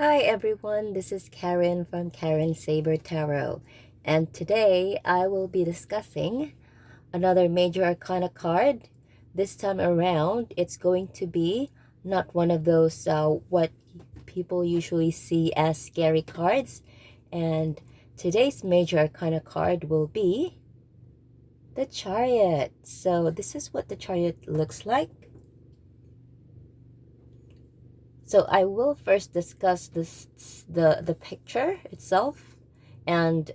Hi everyone, this is Karen from Karen Saber Tarot, and today I will be discussing another major arcana card. This time around, it's going to be not one of those what people usually see as scary cards, and today's major arcana card will be the Chariot. So this is what the Chariot looks like. So I will first discuss the picture itself, and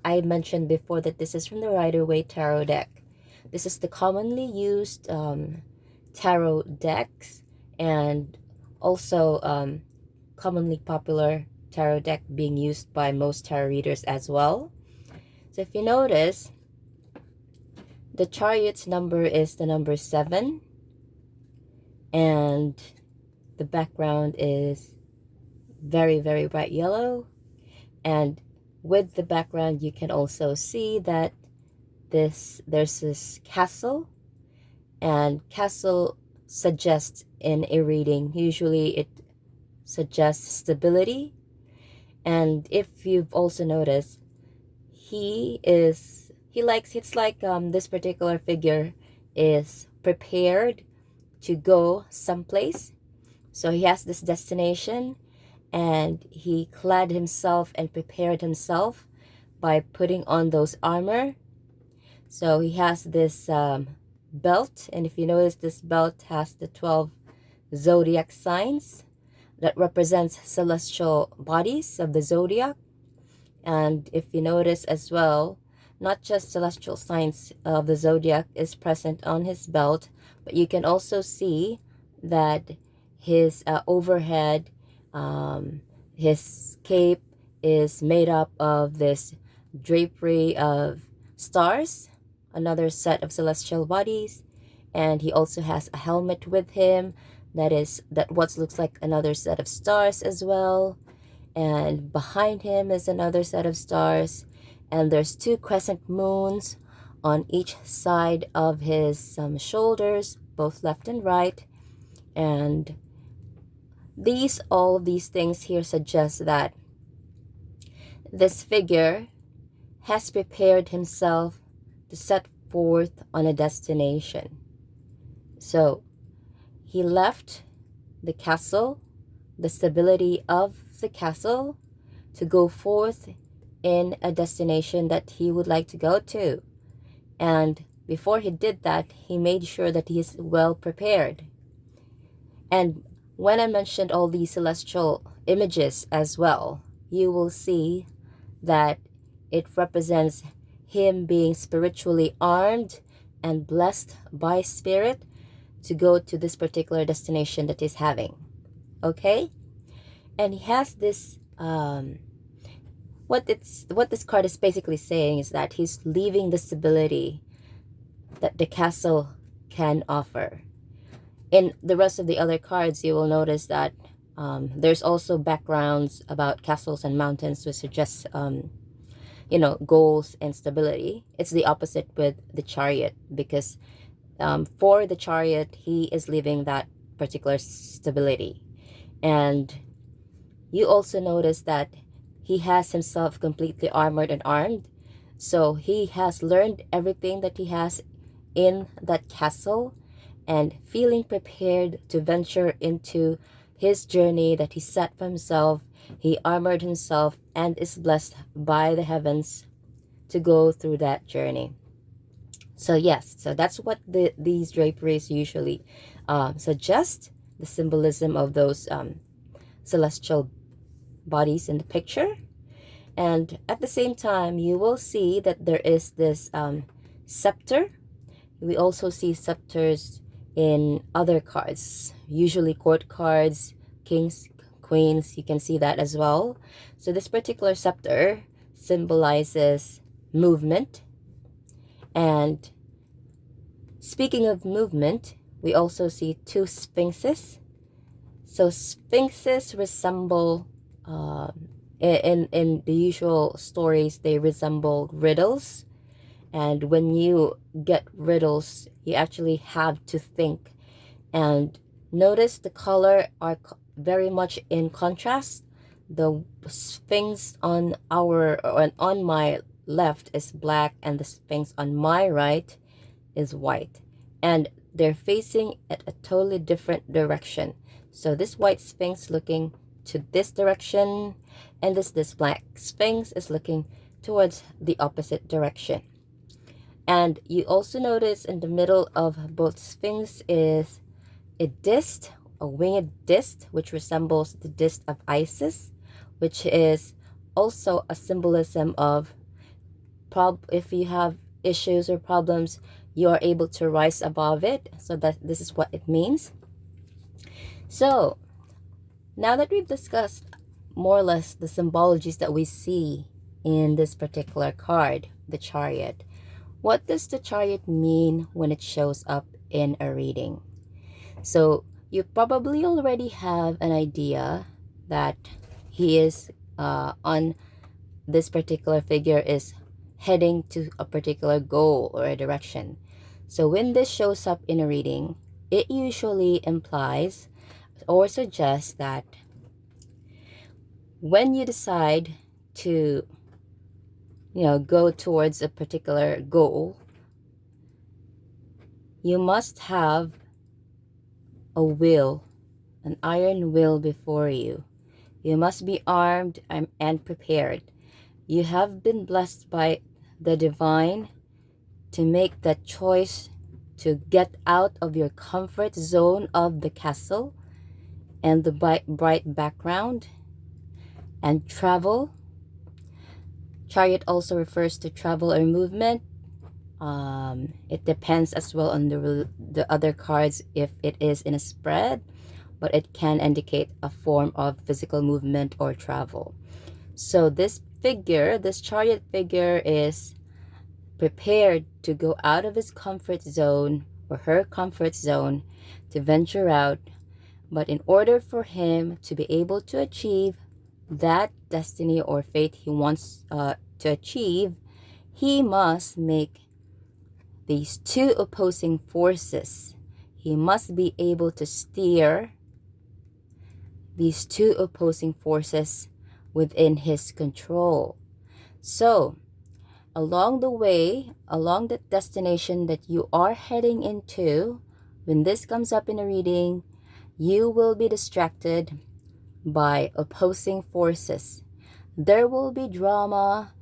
I mentioned before that this is from the Rider-Waite Tarot deck. This is the commonly used tarot decks, and also commonly popular tarot deck being used by most tarot readers as well. So if you notice, the Chariot's number is the number 7, and the background is very, very bright yellow. And with the background, you can also see that there's this castle, and castle suggests in a reading, usually it suggests stability. And if you've also noticed, it's like this particular figure is prepared to go someplace. So he has this destination, and he clad himself and prepared himself by putting on those armor. So he has this belt, and if you notice, this belt has the 12 zodiac signs that represents celestial bodies of the zodiac. And if you notice as well, not just celestial signs of the zodiac is present on his belt, but you can also see that his overhead, his cape is made up of this drapery of stars, another set of celestial bodies. And he also has a helmet with him that what looks like another set of stars as well. And behind him is another set of stars, and there's 2 crescent moons on each side of his shoulders, both left and right. And all of these things here suggest that this figure has prepared himself to set forth on a destination. So he left the castle, the stability of the castle, to go forth in a destination that he would like to go to. And before he did that, he made sure that he is well prepared. And when I mentioned all these celestial images as well, you will see that it represents him being spiritually armed and blessed by spirit to go to this particular destination that he's having. Okay? And he has this what this card is basically saying is that he's leaving the stability that the castle can offer. In the rest of the other cards, you will notice that there's also backgrounds about castles and mountains, which suggest goals and stability. It's the opposite with the Chariot, because for the Chariot, he is leaving that particular stability. And you also notice that he has himself completely armored and armed. So he has learned everything that he has in that castle, and feeling prepared to venture into his journey that he set for himself. He armored himself and is blessed by the heavens to go through that journey. So yes, so that's what these draperies usually suggest, the symbolism of those celestial bodies in the picture. And at the same time, you will see that there is this scepter. We also see scepters in other cards, usually court cards, kings, queens. You can see that as well. So this particular scepter symbolizes movement. And speaking of movement, we also see 2 sphinxes. So sphinxes resemble, in the usual stories, they resemble riddles. And when you get riddles, you actually have to think. And notice the color are very much in contrast. The Sphinx on on my left is black, and the Sphinx on my right is white, and they're facing at a totally different direction. So this white Sphinx looking to this direction, and this black Sphinx is looking towards the opposite direction. And you also notice in the middle of both Sphinx is a disc, a winged disc, which resembles the disc of Isis, which is also a symbolism of if you have issues or problems, you are able to rise above it. So that this is what it means. So now that we've discussed more or less the symbologies that we see in this particular card, the Chariot, what does the Chariot mean when it shows up in a reading? So you probably already have an idea that he is on this particular figure is heading to a particular goal or a direction. So when this shows up in a reading, it usually implies or suggests that when you decide to go towards a particular goal, you must have a will, an iron will before you. You must be armed and prepared. You have been blessed by the divine to make that choice to get out of your comfort zone of the castle and the bright background and travel. Chariot also refers to travel or movement. It depends as well on the other cards if it is in a spread, but it can indicate a form of physical movement or travel. So this chariot figure is prepared to go out of his comfort zone or her comfort zone to venture out. But in order for him to be able to achieve that destiny or fate he wants to achieve, he must make these two opposing forces. He must be able to steer these two opposing forces within his control. So, along the way, along the destination that you are heading into, when this comes up in a reading, you will be distracted by opposing forces. There will be drama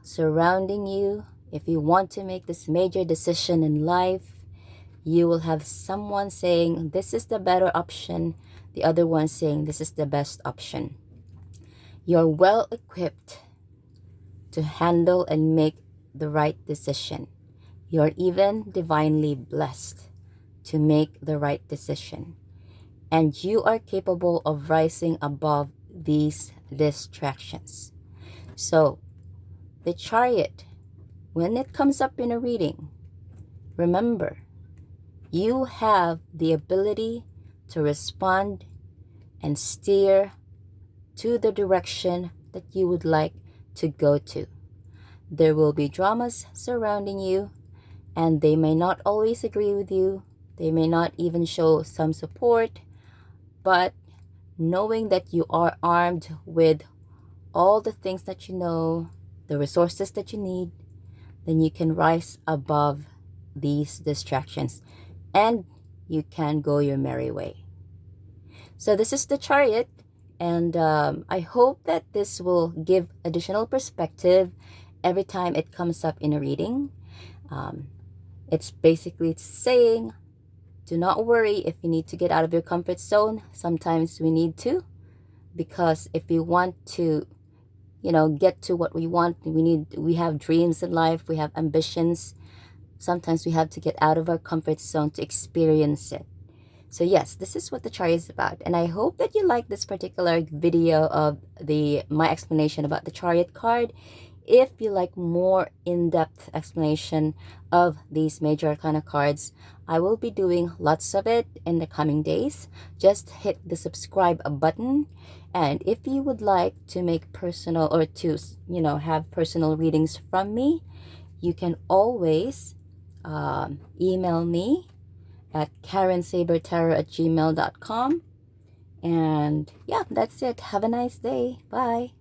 surrounding you. If you want to make this major decision in life, you will have someone saying, this is the better option. The other one saying, this is the best option. You're well equipped to handle and make the right decision. You're even divinely blessed to make the right decision. And you are capable of rising above these distractions. So, the Chariot, when it comes up in a reading, remember, you have the ability to respond and steer to the direction that you would like to go to. There will be dramas surrounding you, and they may not always agree with you. They may not even show some support, but knowing that you are armed with all the things that you know, the resources that you need, then you can rise above these distractions and you can go your merry way. So this is the Chariot, and I hope that this will give additional perspective every time it comes up in a reading. It's basically saying, do not worry if you need to get out of your comfort zone. Sometimes we need to, because if we want to, get to what we want, we have dreams in life, we have ambitions. Sometimes we have to get out of our comfort zone to experience it. So yes, this is what the chart is about, and I hope that you like this particular video of my explanation about the Chariot card. If you like more in-depth explanation of these major arcana cards, I will be doing lots of it in the coming days. Just hit the subscribe button, and if you would like to make personal or to have personal readings from me, you can always email me at karensabertarot@gmail.com, And yeah, that's it. Have a nice day. Bye.